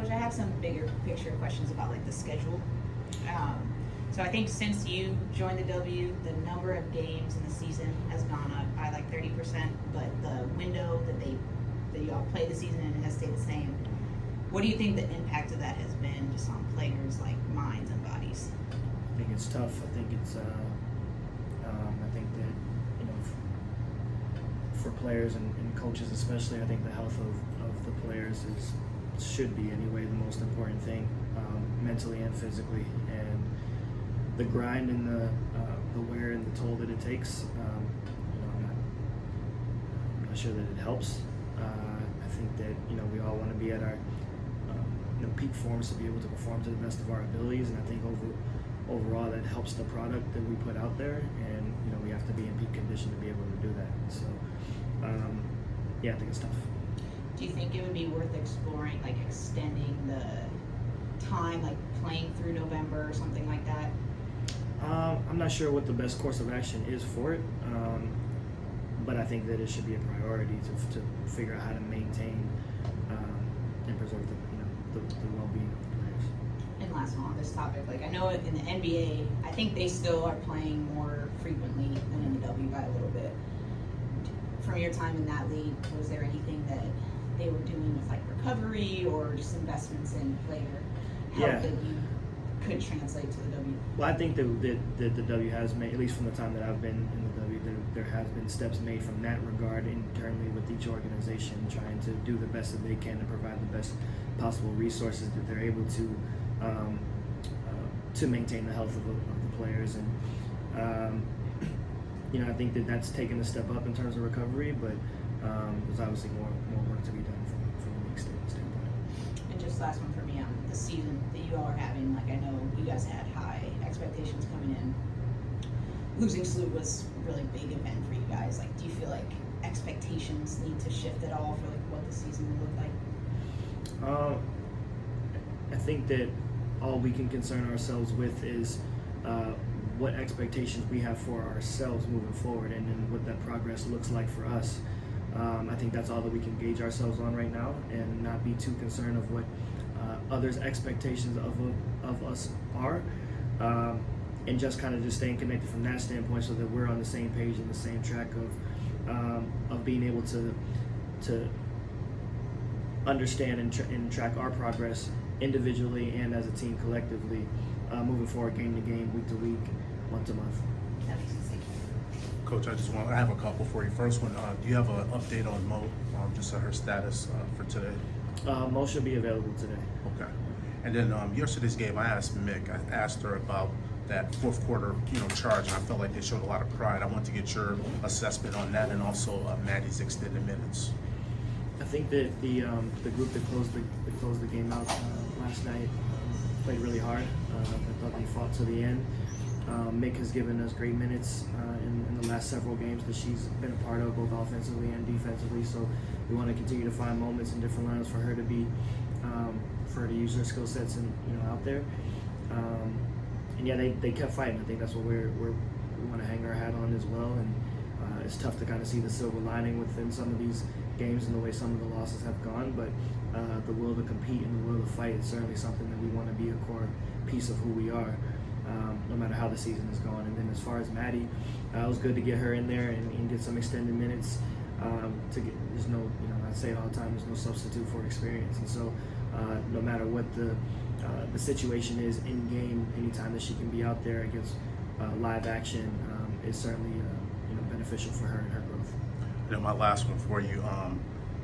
Coach, I have some bigger picture questions about like the schedule. So I think since you joined the W, the number of games in the season has gone up by like 30%, but the window that you all play the season in has stayed the same. What do you think the impact of that has been just on players' like minds and bodies? I think it's tough. I think it's. I think that for players and coaches especially, I think the health of the players should be anyway the most important thing, mentally and physically, and the grind and the wear and the toll that it takes. I'm not sure that it helps. I think that we all want to be at our peak forms to be able to perform to the best of our abilities, and I think overall that helps the product that we put out there, and we have to be in peak condition to be able to do that. So I think it's tough. Do you think it would be worth exploring like extending the time, like playing through November or something like that? I'm not sure what the best course of action is for it, but I think that it should be a priority to figure out how to maintain and preserve the well-being of the players. And last one on this topic, like I know in the NBA, I think they still are playing more frequently than in the W by a little bit. From your time in that league, was there anything that they were doing with like recovery or just investments in player help that you could translate to the W? Well, I think that the W has made, at least from the time that I've been in the W, there has been steps made from that regard internally with each organization, trying to do the best that they can to provide the best possible resources that they're able to maintain the health of the players. And I think that's taken a step up in terms of recovery, but there's obviously more work to be done from a league standpoint. And just last one for me on the season that you all are having. Like I know you guys had high expectations coming in. Losing Sloot was a really big event for you guys. Like, do you feel like expectations need to shift at all for like what the season will look like? I think that all we can concern ourselves with is what expectations we have for ourselves moving forward, and then what that progress looks like for us. I think that's all that we can gauge ourselves on right now, and not be too concerned of what others' expectations of us are, and just kind of just staying connected from that standpoint, so that we're on the same page and the same track of being able to understand and track our progress individually and as a team collectively, moving forward, game to game, week to week, month to month. That makes sense. Thank you. Coach, I have a couple for you. First one, do you have an update on Mo, just her status for today? Mo should be available today. Okay. And then yesterday's game, I asked her about that fourth quarter, charge, and I felt like they showed a lot of pride. I want to get your assessment on that, and also Maddie's extended minutes. I think that the group that closed the game out last night played really hard. I thought they fought to the end. Mick has given us great minutes in the last several games that she's been a part of, both offensively and defensively. So we want to continue to find moments in different lineups for her to be, for her to use her skill sets and out there. And yeah, they kept fighting. I think that's what we want to hang our hat on as well. And it's tough to kind of see the silver lining within some of these games and the way some of the losses have gone. But the will to compete and the will to fight is certainly something that we want to be a core piece of who we are, no matter how the season is going. And then as far as Maddie, it was good to get her in there and get some extended minutes. There's no, I say it all the time, there's no substitute for experience. And so no matter what the situation is in game, anytime that she can be out there against live action is certainly beneficial for her and her growth. And then my last one for you,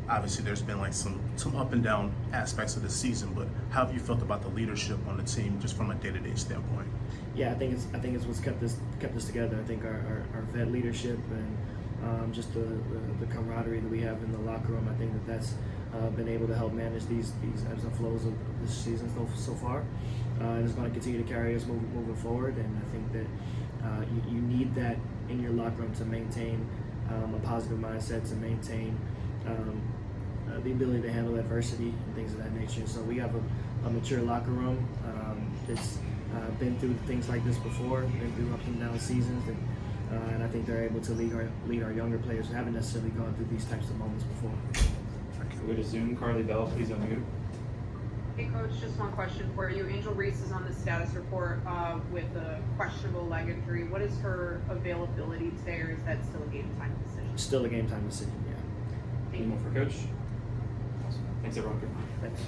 obviously there's been like some up and down aspects of the season, but how have you felt about the leadership on the team just from a day-to-day standpoint? Yeah, I think it's what's kept us together. I think our vet leadership and just the camaraderie that we have in the locker room. I think that's been able to help manage these ebbs and flows of this season so far, and it's going to continue to carry us moving forward. And I think that you need that in your locker room to maintain a positive mindset, to maintain the ability to handle adversity and things of that nature. So we have a mature locker room that's been through things like this before, been through ups and down seasons, and I think they're able to lead our younger players who haven't necessarily gone through these types of moments before. Go to Zoom. Carly Bell, please unmute. Hey, Coach. Coach, just one question for you. Angel Reese is on the status report with a questionable leg injury. What is her availability today, or is that still a game time decision? Still a game time decision, yeah. Thank Any you. more for Coach? Awesome. Thanks, everyone. Good. Thanks.